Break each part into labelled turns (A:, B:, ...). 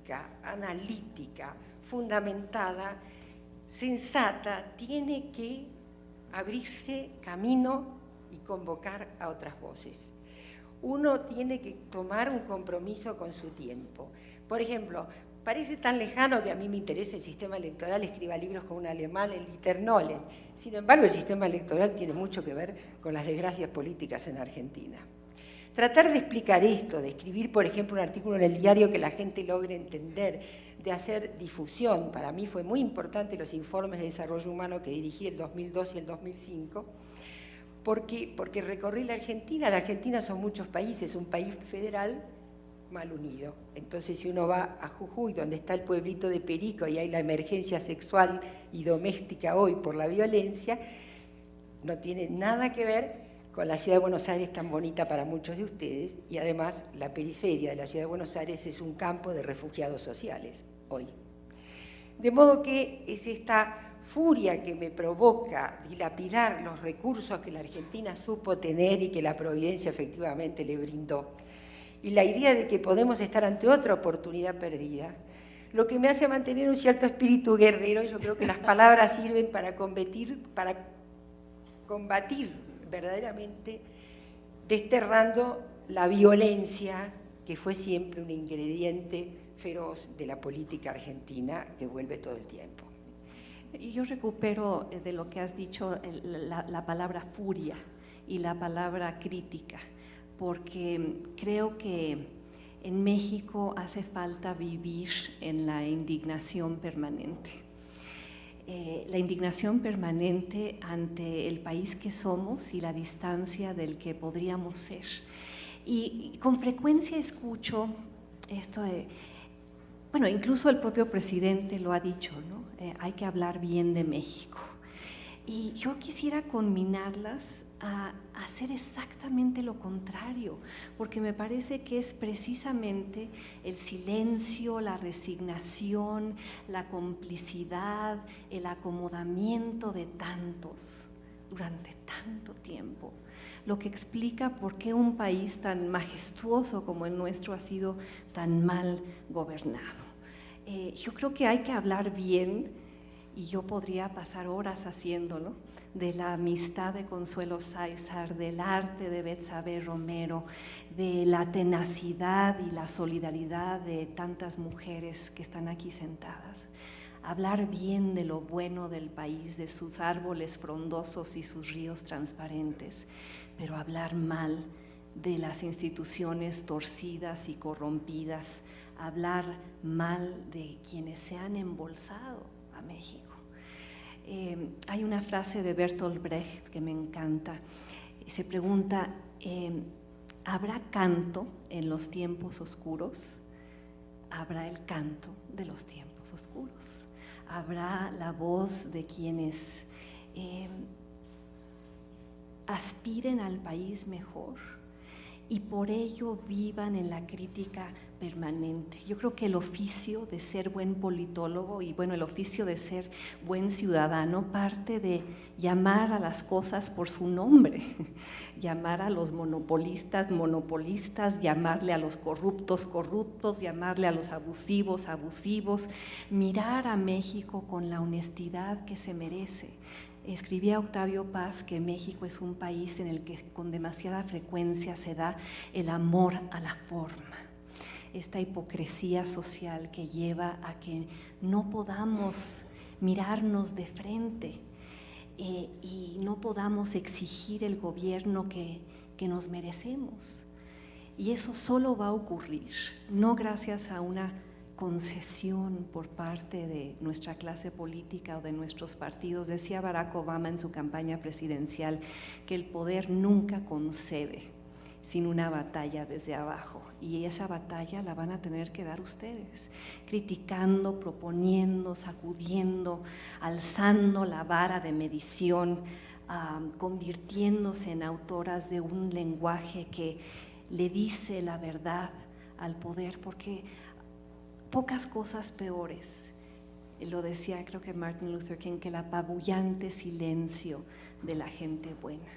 A: lógica, analítica, fundamentada, sensata, tiene que abrirse camino y convocar a otras voces. Uno tiene que tomar un compromiso con su tiempo. Por ejemplo, parece tan lejano que a mí me interesa el sistema electoral, escriba libros con un alemán, el Dieter Nollen. Sin embargo, el sistema electoral tiene mucho que ver con las desgracias políticas en Argentina. Tratar de explicar esto, de escribir, por ejemplo, un artículo en el diario que la gente logre entender, de hacer difusión. Para mí fue muy importante los informes de desarrollo humano que dirigí el 2002 y el 2005, porque recorrí la Argentina son muchos países, un país federal mal unido. Entonces, si uno va a Jujuy, donde está el pueblito de Perico y hay la emergencia sexual y doméstica hoy por la violencia, no tiene nada que ver con la ciudad de Buenos Aires tan bonita para muchos de ustedes, y además la periferia de la ciudad de Buenos Aires es un campo de refugiados sociales hoy. De modo que es esta furia que me provoca dilapidar los recursos que la Argentina supo tener y que la Providencia efectivamente le brindó, y la idea de que podemos estar ante otra oportunidad perdida, lo que me hace mantener un cierto espíritu guerrero. Yo creo que las palabras sirven para combatir verdaderamente, desterrando la violencia que fue siempre un ingrediente feroz de la política argentina que vuelve todo el tiempo.
B: Yo recupero de lo que has dicho la palabra furia y la palabra crítica, porque creo que en México hace falta vivir en la indignación permanente. La indignación permanente ante el país que somos y la distancia del que podríamos ser. Y con frecuencia escucho esto de, bueno, incluso el propio presidente lo ha dicho, ¿no? Hay que hablar bien de México. Y yo quisiera conminarlas a hacer exactamente lo contrario, porque me parece que es precisamente el silencio, la resignación, la complicidad, el acomodamiento de tantos durante tanto tiempo, lo que explica por qué un país tan majestuoso como el nuestro ha sido tan mal gobernado. Yo creo que hay que hablar bien, y yo podría pasar horas haciéndolo, de la amistad de Consuelo Sáizar, del arte de Betsabe Romero, de la tenacidad y la solidaridad de tantas mujeres que están aquí sentadas. Hablar bien de lo bueno del país, de sus árboles frondosos y sus ríos transparentes, pero hablar mal de las instituciones torcidas y corrompidas, hablar mal de quienes se han embolsado a México. Hay una frase de Bertolt Brecht que me encanta. Se pregunta, ¿habrá canto en los tiempos oscuros? Habrá el canto de los tiempos oscuros. Habrá la voz de quienes aspiren al país mejor y por ello vivan en la crítica permanente. Yo creo que el oficio de ser buen politólogo y bueno, el oficio de ser buen ciudadano parte de llamar a las cosas por su nombre, llamar a los monopolistas, monopolistas, llamarle a los corruptos, corruptos, llamarle a los abusivos, abusivos, mirar a México con la honestidad que se merece. Escribía Octavio Paz que México es un país en el que con demasiada frecuencia se da el amor a la forma, esta hipocresía social que lleva a que no podamos mirarnos de frente y no podamos exigir el gobierno que nos merecemos. Y eso solo va a ocurrir, no gracias a una concesión por parte de nuestra clase política o de nuestros partidos. Decía Barack Obama en su campaña presidencial que el poder nunca concede sin una batalla desde abajo, y esa batalla la van a tener que dar ustedes, criticando, proponiendo, sacudiendo, alzando la vara de medición, convirtiéndose en autoras de un lenguaje que le dice la verdad al poder, porque pocas cosas peores, lo decía creo que Martin Luther King, que el apabullante silencio de la gente buena.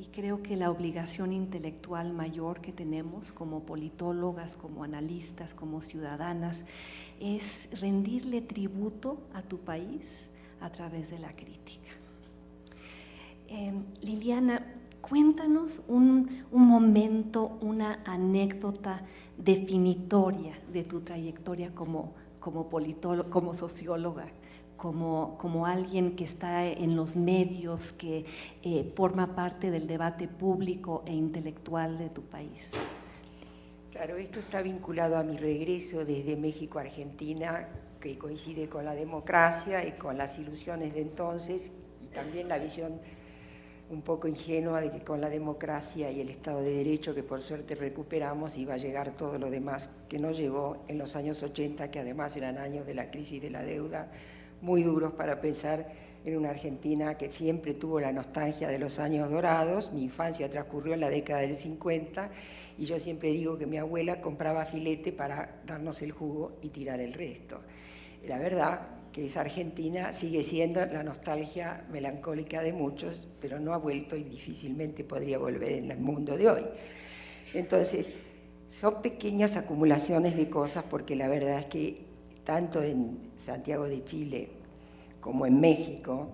B: y creo que la obligación intelectual mayor que tenemos como politólogas, como analistas, como ciudadanas, es rendirle tributo a tu país a través de la crítica. Liliana, cuéntanos un momento, una anécdota definitoria de tu trayectoria como politóloga, como socióloga, como alguien que está en los medios, que forma parte del debate público e intelectual de tu país.
A: Claro, esto está vinculado a mi regreso desde México a Argentina, que coincide con la democracia y con las ilusiones de entonces, y también la visión un poco ingenua de que con la democracia y el Estado de Derecho, que por suerte recuperamos, iba a llegar todo lo demás, que no llegó en los años 80, que además eran años de la crisis de la deuda, muy duros para pensar en una Argentina que siempre tuvo la nostalgia de los años dorados. Mi infancia transcurrió en la década del 50 y yo siempre digo que mi abuela compraba filete para darnos el jugo y tirar el resto. La verdad que esa Argentina sigue siendo la nostalgia melancólica de muchos, pero no ha vuelto y difícilmente podría volver en el mundo de hoy. Entonces, son pequeñas acumulaciones de cosas, porque la verdad es que tanto en Santiago de Chile como en México,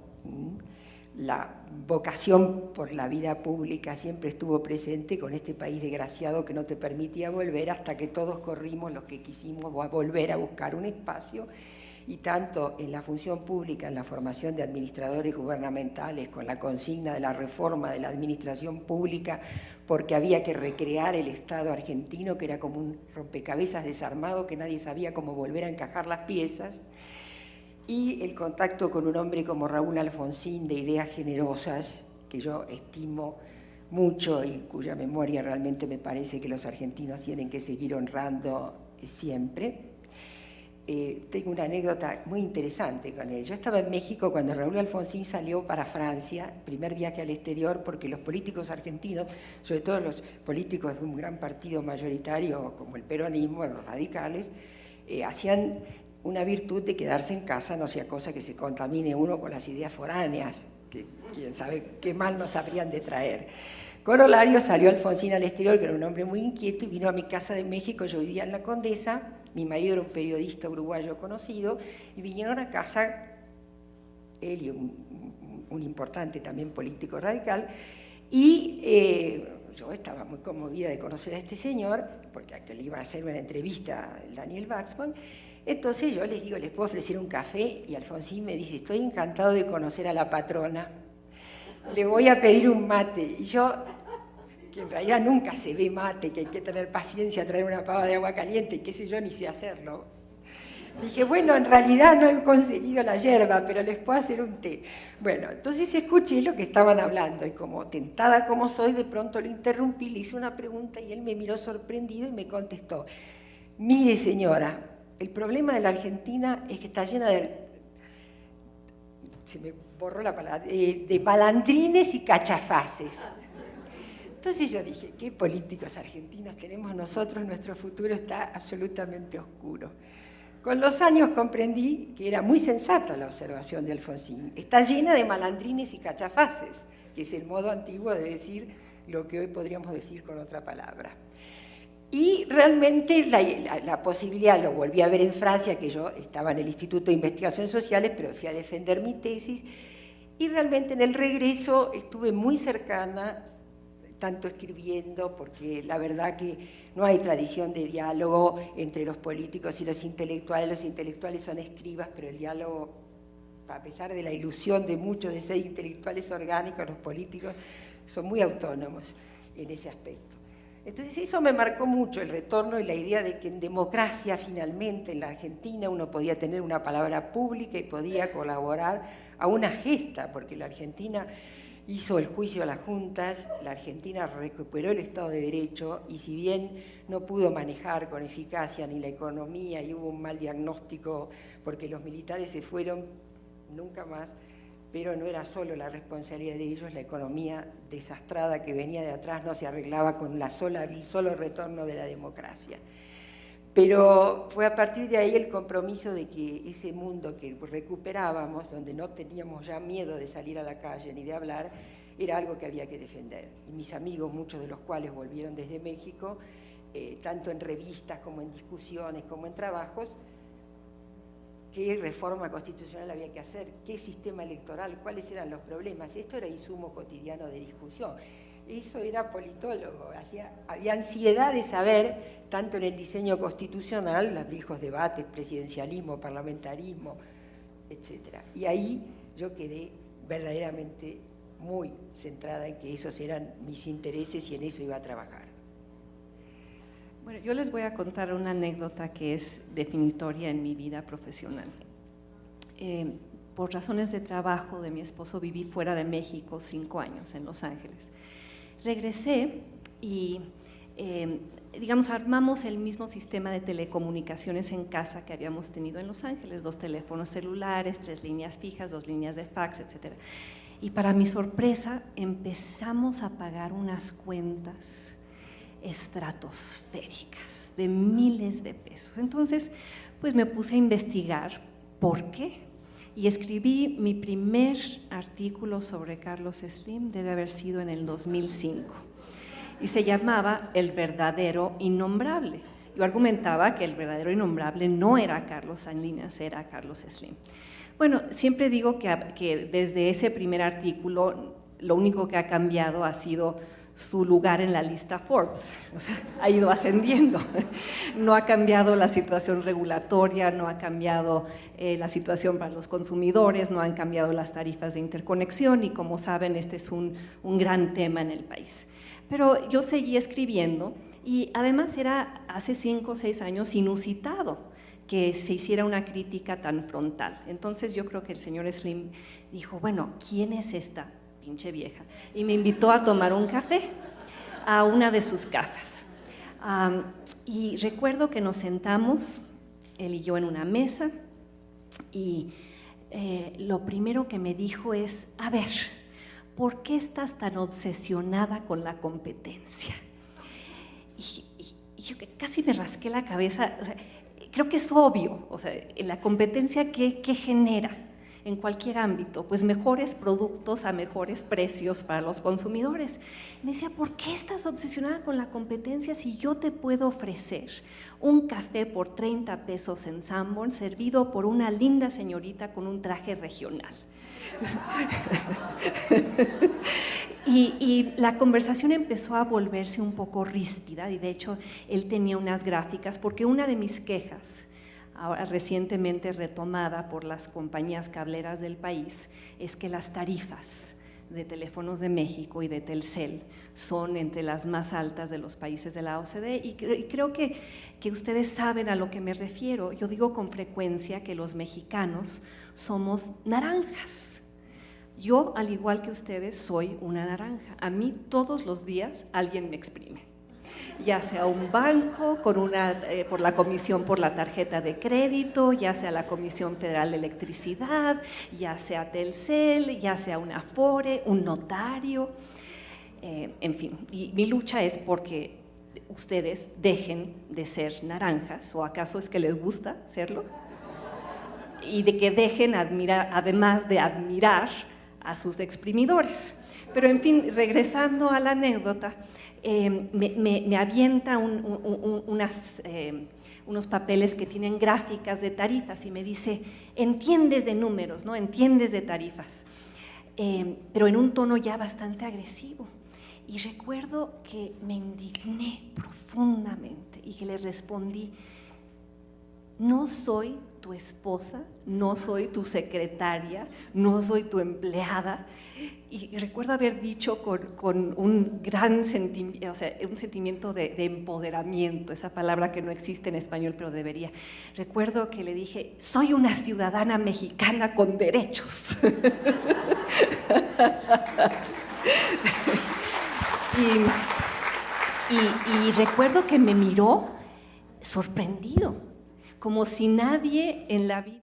A: la vocación por la vida pública siempre estuvo presente, con este país desgraciado que no te permitía volver, hasta que todos corrimos los que quisimos volver a buscar un espacio, y tanto en la función pública, en la formación de administradores gubernamentales, con la consigna de la reforma de la administración pública, porque había que recrear el Estado argentino, que era como un rompecabezas desarmado, que nadie sabía cómo volver a encajar las piezas, y el contacto con un hombre como Raúl Alfonsín, de ideas generosas, que yo estimo mucho y cuya memoria realmente me parece que los argentinos tienen que seguir honrando siempre. Tengo una anécdota muy interesante con él. Yo estaba en México cuando Raúl Alfonsín salió para Francia, primer viaje al exterior, porque los políticos argentinos, sobre todo los políticos de un gran partido mayoritario como el peronismo, los radicales, hacían una virtud de quedarse en casa, no sea cosa que se contamine uno con las ideas foráneas, que quién sabe qué mal nos habrían de traer. Corolario, salió Alfonsín al exterior, que era un hombre muy inquieto, y vino a mi casa de México. Yo vivía en La Condesa, mi marido era un periodista uruguayo conocido, y vinieron a casa él y un importante también político radical, y yo estaba muy conmovida de conocer a este señor, porque le iba a hacer una entrevista a Daniel Waxman. Entonces yo les digo, ¿les puedo ofrecer un café? Y Alfonsín me dice, estoy encantado de conocer a la patrona, le voy a pedir un mate. Y yo, que en realidad nunca se ve mate, que hay que tener paciencia, traer una pava de agua caliente, y qué sé yo, ni sé hacerlo. Dije, bueno, en realidad no he conseguido la yerba, pero les puedo hacer un té. Bueno, entonces escuché lo que estaban hablando, y como tentada como soy, de pronto lo interrumpí, le hice una pregunta, y él me miró sorprendido y me contestó, mire señora, el problema de la Argentina es que está llena de, se me borró la palabra, de malandrines y cachafaces. Entonces yo dije, ¿qué políticos argentinos tenemos nosotros? Nuestro futuro está absolutamente oscuro. Con los años comprendí que era muy sensata la observación de Alfonsín. Está llena de malandrines y cachafaces, que es el modo antiguo de decir lo que hoy podríamos decir con otra palabra. Y realmente la posibilidad, lo volví a ver en Francia, que yo estaba en el Instituto de Investigaciones Sociales, pero fui a defender mi tesis, y realmente en el regreso estuve muy cercana, tanto escribiendo, porque la verdad que no hay tradición de diálogo entre los políticos y los intelectuales son escribas, pero el diálogo, a pesar de la ilusión de muchos de ser intelectuales orgánicos, los políticos son muy autónomos en ese aspecto. Entonces eso me marcó mucho, el retorno y la idea de que en democracia finalmente en la Argentina uno podía tener una palabra pública y podía colaborar a una gesta, porque la Argentina hizo el juicio a las juntas, la Argentina recuperó el Estado de Derecho, y si bien no pudo manejar con eficacia ni la economía y hubo un mal diagnóstico porque los militares se fueron nunca más, pero no era solo la responsabilidad de ellos, la economía desastrada que venía de atrás no se arreglaba con el solo retorno de la democracia. Pero fue a partir de ahí el compromiso de que ese mundo que recuperábamos, donde no teníamos ya miedo de salir a la calle ni de hablar, era algo que había que defender. Y mis amigos, muchos de los cuales volvieron desde México, tanto en revistas como en discusiones, como en trabajos, qué reforma constitucional había que hacer, qué sistema electoral, cuáles eran los problemas. Esto era insumo cotidiano de discusión. Eso era politólogo, había ansiedad de saber, tanto en el diseño constitucional, los viejos debates, presidencialismo, parlamentarismo, etc. Y ahí yo quedé verdaderamente muy centrada en que esos eran mis intereses y en eso iba a trabajar.
B: Bueno, yo les voy a contar una anécdota que es definitoria en mi vida profesional. Por razones de trabajo de mi esposo viví fuera de México 5 años en Los Ángeles. Regresé y, digamos, armamos el mismo sistema de telecomunicaciones en casa que habíamos tenido en Los Ángeles, 2 teléfonos celulares, 3 líneas fijas, 2 líneas de fax, etc. Y para mi sorpresa empezamos a pagar unas cuentas estratosféricas de miles de pesos. Entonces, pues me puse a investigar por qué y escribí mi primer artículo sobre Carlos Slim, debe haber sido en el 2005, y se llamaba El verdadero innombrable. Yo argumentaba que el verdadero innombrable no era Carlos Salinas, era Carlos Slim. Bueno, siempre digo que desde ese primer artículo lo único que ha cambiado ha sido su lugar en la lista Forbes, o sea, ha ido ascendiendo. No ha cambiado la situación regulatoria, no ha cambiado la situación para los consumidores, no han cambiado las tarifas de interconexión y como saben, este es un gran tema en el país. Pero yo seguí escribiendo y además era hace 5 o 6 años inusitado que se hiciera una crítica tan frontal. Entonces yo creo que el señor Slim dijo, bueno, ¿quién es esta pinche vieja? Y me invitó a tomar un café a una de sus casas. Y recuerdo que nos sentamos, él y yo en una mesa, y lo primero que me dijo es, a ver, ¿por qué estás tan obsesionada con la competencia? Y yo casi me rasqué la cabeza, o sea, creo que es obvio, o sea, la competencia ¿qué genera? En cualquier ámbito, pues mejores productos a mejores precios para los consumidores. Me decía, ¿por qué estás obsesionada con la competencia si yo te puedo ofrecer un café por 30 pesos en Sanborn servido por una linda señorita con un traje regional? Y la conversación empezó a volverse un poco ríspida y de hecho él tenía unas gráficas porque una de mis quejas, ahora recientemente retomada por las compañías cableras del país, es que las tarifas de Teléfonos de México y de Telcel son entre las más altas de los países de la OCDE y creo que ustedes saben a lo que me refiero. Yo digo con frecuencia que los mexicanos somos naranjas. Yo, al igual que ustedes, soy una naranja. A mí todos los días alguien me exprime. Ya sea un banco por la comisión por la tarjeta de crédito, ya sea la Comisión Federal de Electricidad, ya sea Telcel, ya sea una Afore, un notario, en fin. Y mi lucha es porque ustedes dejen de ser naranjas, ¿o acaso es que les gusta serlo? Y de que dejen además de admirar a sus exprimidores. Pero en fin, regresando a la anécdota, me avienta unos papeles que tienen gráficas de tarifas y me dice, entiendes de números, ¿no? Entiendes de tarifas, pero en un tono ya bastante agresivo. Y recuerdo que me indigné profundamente y que le respondí, no soy tu esposa, no soy tu secretaria, no soy tu empleada. Y recuerdo haber dicho con un gran sentimiento, o sea, un sentimiento de empoderamiento, esa palabra que no existe en español, pero debería. Recuerdo que le dije, soy una ciudadana mexicana con derechos. y recuerdo que me miró sorprendido, como si nadie en la vida